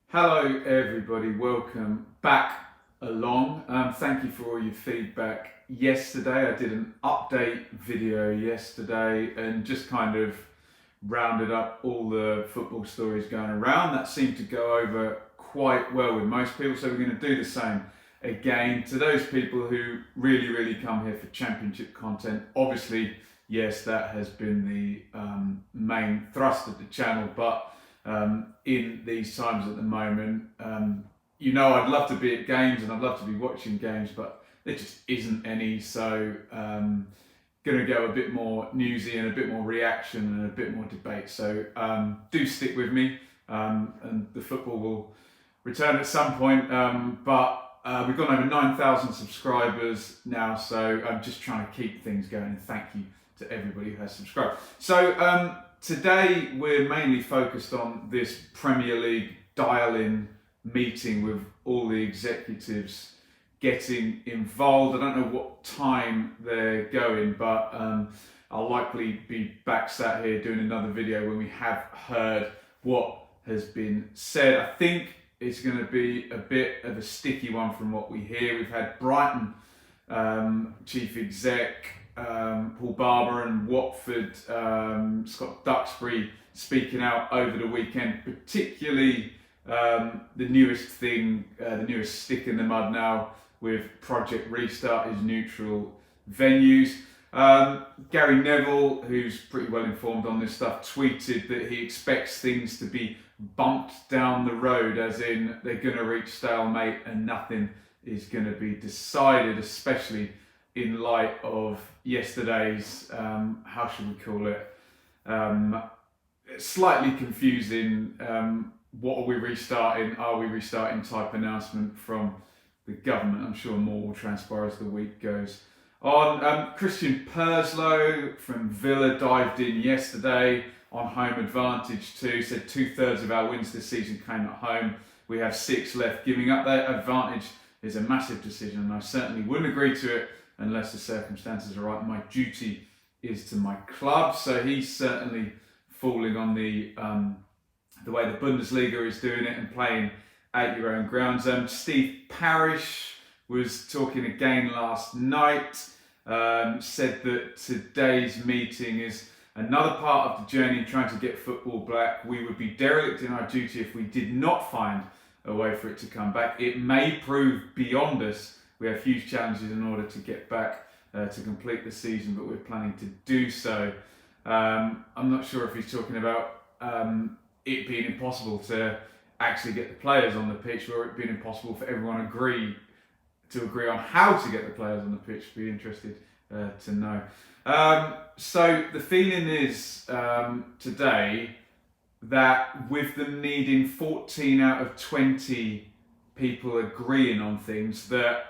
Hello everybody, welcome back along. Thank you for all your feedback yesterday. I did an update video yesterday and just kind of rounded up all the football stories going around. That seemed to go over quite well with most people, so we're going to do the same again. To those people who really come here for championship content, obviously yes, that has been the main thrust of the channel, but in these times at the moment, I'd love to be at games and I'd love to be watching games, but there just isn't any. So going to go a bit more newsy and a bit more reaction and a bit more debate. So do stick with me, and the football will return at some point. But we've got over 9,000 subscribers now, so I'm just trying to keep things going. And thank you to everybody who has subscribed. So today we're mainly focused on this Premier League dial-in meeting with all the executives getting involved. I don't know what time they're going, but I'll likely be back sat here doing another video when we have heard what has been said. I think it's going to be a bit of a sticky one from what we hear. We've had Brighton chief exec Paul Barber and Watford Scott Duxbury speaking out over the weekend, particularly the newest thing, the newest stick in the mud now with Project Restart is neutral venues. Gary Neville, who's pretty well informed on this stuff, tweeted that he expects things to be bumped down the road, as in they're going to reach stalemate and nothing is going to be decided, especially in light of yesterday's, how should we call it, slightly confusing, what are we restarting type announcement from the government. I'm sure more will transpire as the week goes on. Christian Purslow from Villa dived in yesterday on home advantage too, said 2/3 of our wins this season came at home. We have 6 left. Giving up that advantage is a massive decision, and I certainly wouldn't agree to it unless the circumstances are right. My duty is to my club. So he's certainly falling on the way the Bundesliga is doing it and playing at your own grounds. Steve Parish was talking again last night, said that today's meeting is another part of the journey in trying to get football back. We would be derelict in our duty if we did not find a way for it to come back. It may prove beyond us. We have huge challenges in order to get back to complete the season, but we're planning to do so. I'm not sure if he's talking about it being impossible to actually get the players on the pitch, or it being impossible for everyone to agree on how to get the players on the pitch. Be interested to know. So the feeling is today that with them needing 14 out of 20 people agreeing on things, that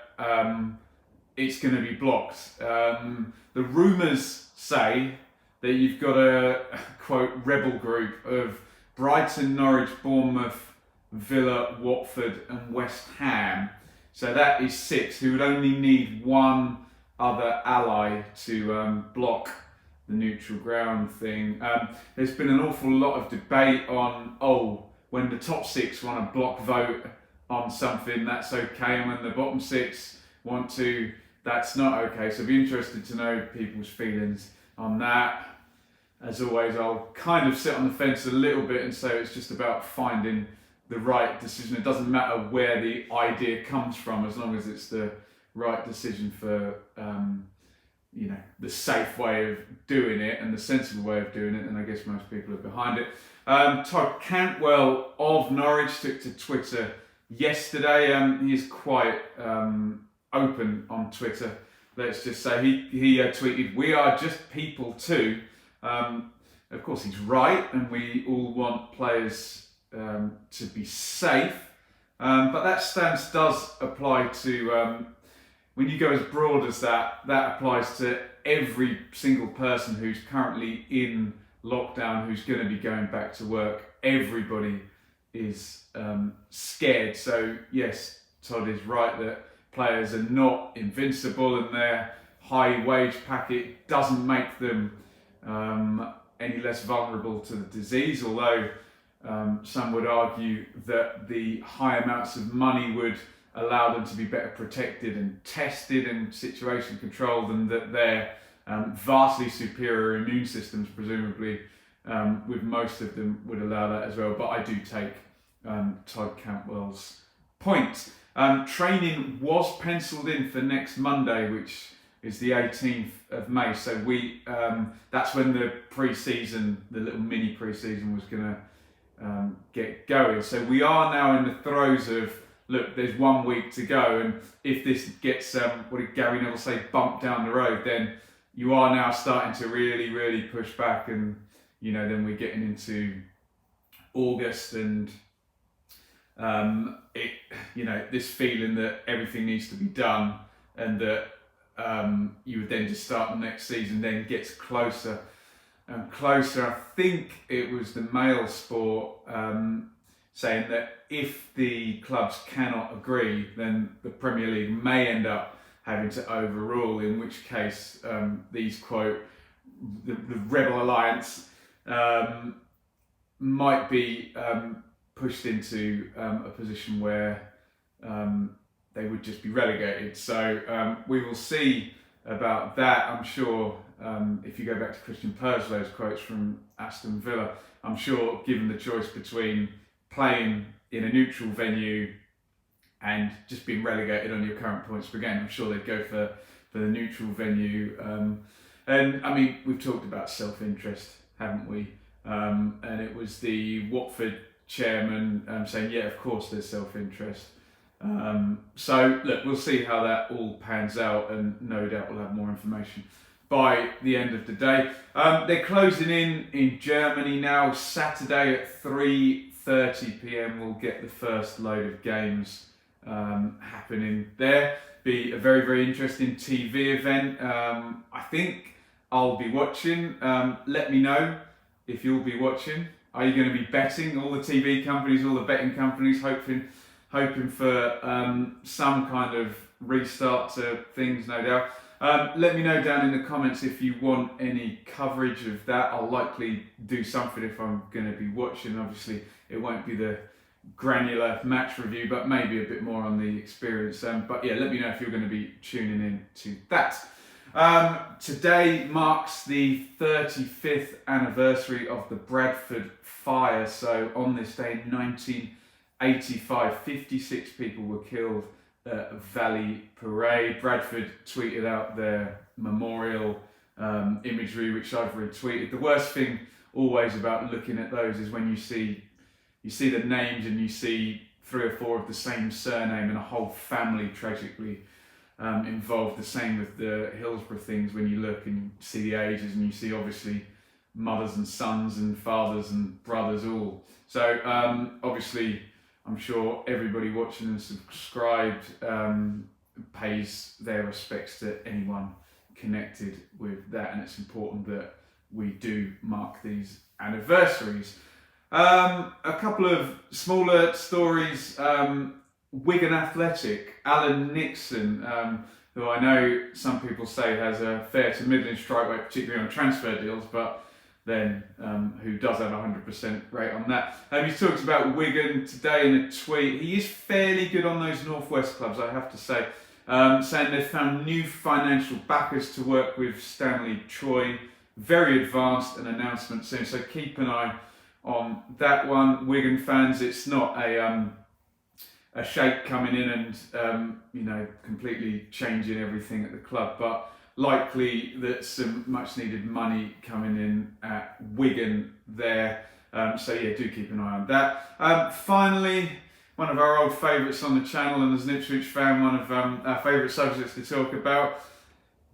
it's going to be blocked. The rumours say that you've got a, quote, rebel group of Brighton, Norwich, Bournemouth, Villa, Watford and West Ham. So that is 6 who would only need one other ally to block the neutral ground thing. There's been an awful lot of debate on, when the top 6 want to block vote on something, that's okay, and when the bottom 6 want to, that's not okay. So I'd be interested to know people's feelings on that. As always, I'll kind of sit on the fence a little bit and say it's just about finding the right decision. It doesn't matter where the idea comes from, as long as it's the right decision for the safe way of doing it and the sensible way of doing it, and I guess most people are behind it. Todd Cantwell of Norwich took to Twitter yesterday. He is quite open on Twitter. Let's just say he tweeted, "We are just people too." Of course, he's right, and we all want players to be safe. But that stance does apply to, when you go as broad as that applies to every single person who's currently in lockdown, who's going to be going back to work. Everybody is scared. So yes, Todd is right that players are not invincible, and their high wage packet doesn't make them any less vulnerable to the disease, although some would argue that the high amounts of money would allow them to be better protected and tested and situation controlled, and that their vastly superior immune systems, presumably, with most of them, would allow that as well. But I do take Todd Cantwell's point. Training was penciled in for next Monday, which is the 18th of May. So that's when the pre-season, the little mini pre-season, was going to get going. So we are now in the throes of, look, there's 1 week to go, and if this gets, what did Gary Neville say, bumped down the road, then you are now starting to really, really push back, and then we're getting into August, and this feeling that everything needs to be done, and that you would then just start the next season, then gets closer and closer. I think it was the Mail Sport saying that if the clubs cannot agree, then the Premier League may end up having to overrule, in which case these, quote, the Rebel Alliance might be pushed into a position where they would just be relegated. So we will see about that. I'm sure if you go back to Christian Perslow's quotes from Aston Villa, I'm sure given the choice between playing in a neutral venue and just being relegated on your current points per game, I'm sure they'd go for the neutral venue. And I mean, we've talked about self-interest, haven't we? And it was the Watford chairman saying, yeah, of course there's self-interest. So look, we'll see how that all pans out, and no doubt we'll have more information by the end of the day. They're closing in Germany now. Saturday at 3:30 p.m. we'll get the first load of games happening there. Be a very, very interesting TV event. I think I'll be watching. Let me know if you'll be watching. Are you going to be betting? All the TV companies, all the betting companies, hoping for some kind of restart to things, no doubt. Let me know down in the comments if you want any coverage of that. I'll likely do something if I'm going to be watching. Obviously, it won't be the granular match review, but maybe a bit more on the experience. But yeah, let me know if you're going to be tuning in to that. Today marks the 35th anniversary of the Bradford fire. So on this day in 1985, 56 people were killed at Valley Parade. Bradford tweeted out their memorial imagery, which I've retweeted. The worst thing always about looking at those is when you see the names and you see 3 or 4 of the same surname and a whole family tragically involved. The same with the Hillsborough things, when you look and you see the ages and you see obviously mothers and sons and fathers and brothers all. So obviously I'm sure everybody watching and subscribed pays their respects to anyone connected with that, and it's important that we do mark these anniversaries. A couple of smaller stories. Wigan Athletic, Alan Nixon, who I know some people say has a fair to middling strike rate, particularly on transfer deals, but then who does have a 100% rate on that. He's talked about Wigan today in a tweet. He is fairly good on those Northwest clubs, I have to say, saying they've found new financial backers to work with Stanley Troy. Very advanced, an announcement soon, so keep an eye on that one. Wigan fans, it's not a sheikh coming in and completely changing everything at the club, but likely that some much needed money coming in at Wigan there. So yeah, do keep an eye on that. Finally, one of our old favourites on the channel, and as an Ipswich fan, one of our favourite subjects to talk about.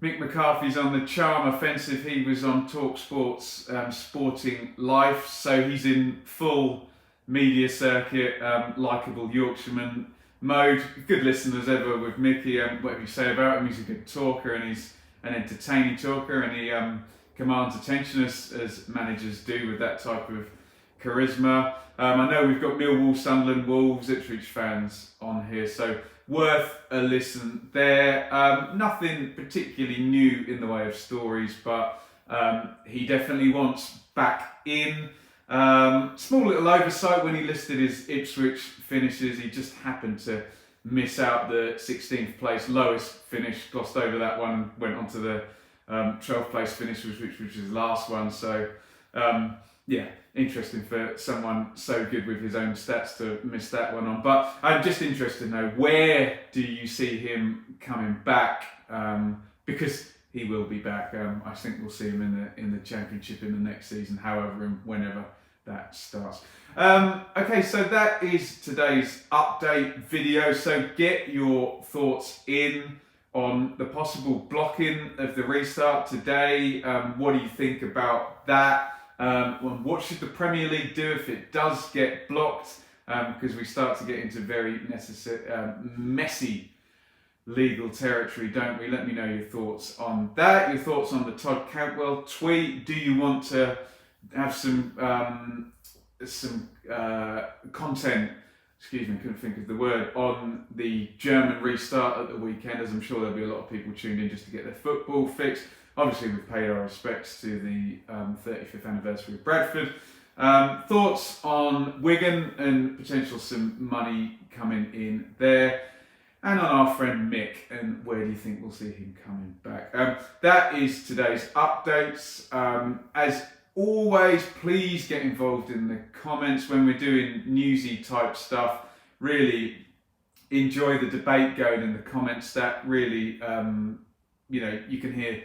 Mick McCarthy's on the charm offensive. He was on Talksport's Sporting Life, so he's in full media circuit, likeable Yorkshireman mode. Good listener as ever with Mickey. Whatever you say about him, he's a good talker and he's an entertaining talker, and he commands attention as managers do with that type of charisma. I know we've got Millwall, Sunderland, Wolves, Ipswich fans on here, so worth a listen there. Nothing particularly new in the way of stories, but he definitely wants back in. Small little oversight when he listed his Ipswich finishes. He just happened to miss out the 16th place lowest finish, glossed over that one, went on to the 12th place finish, which was his last one. So, yeah, interesting for someone so good with his own stats to miss that one on. But I'm just interested to know, where do you see him coming back? Because he will be back. I think we'll see him in the Championship in the next season, however and whenever that starts. Okay, so that is today's update video. So get your thoughts in on the possible blocking of the restart today. What do you think about that? What should the Premier League do if it does get blocked? Because we start to get into very messy legal territory, don't we? Let me know your thoughts on that. Your thoughts on the Todd Cantwell tweet. Do you want to have some content? Excuse me, couldn't think of the word, on the German restart at the weekend, as I'm sure there'll be a lot of people tuned in just to get their football fixed. Obviously, we've paid our respects to the 35th anniversary of Bradford. Thoughts on Wigan and potential some money coming in there. And on our friend Mick, and where do you think we'll see him coming back? That is today's updates. As always, please get involved in the comments when we're doing newsy type stuff. Really enjoy the debate going in the comments. That really, you can hear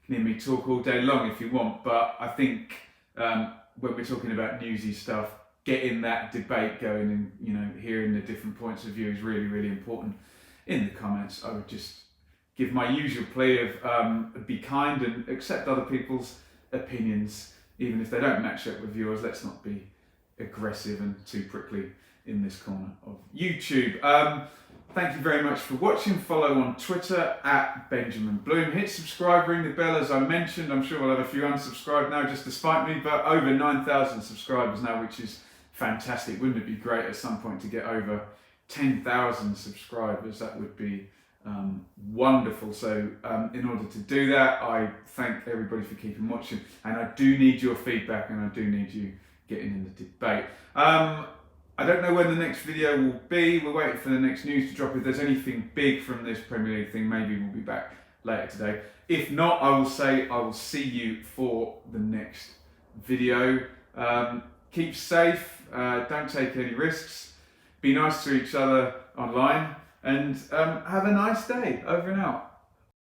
me talk all day long if you want, but I think when we're talking about newsy stuff, getting that debate going and hearing the different points of view is really, really important. In the comments, I would just give my usual plea of be kind and accept other people's opinions, even if they don't match up with yours. Let's not be aggressive and too prickly in this corner of YouTube. Thank you very much for watching. Follow on Twitter at Benjamin Bloom. Hit subscribe, ring the bell as I mentioned. I'm sure we'll have a few unsubscribed now just to spite me, but over 9,000 subscribers now, which is fantastic. Wouldn't it be great at some point to get over 10,000 subscribers? That would be wonderful. So in order to do that, I thank everybody for keeping watching, and I do need your feedback, and I do need you getting in the debate. I don't know when the next video will be. We're waiting for the next news to drop. If there's anything big from this Premier League thing, maybe we'll be back later today. If not, I will say I will see you for the next video. Keep safe, don't take any risks. Be nice to each other online, and have a nice day. Over and out.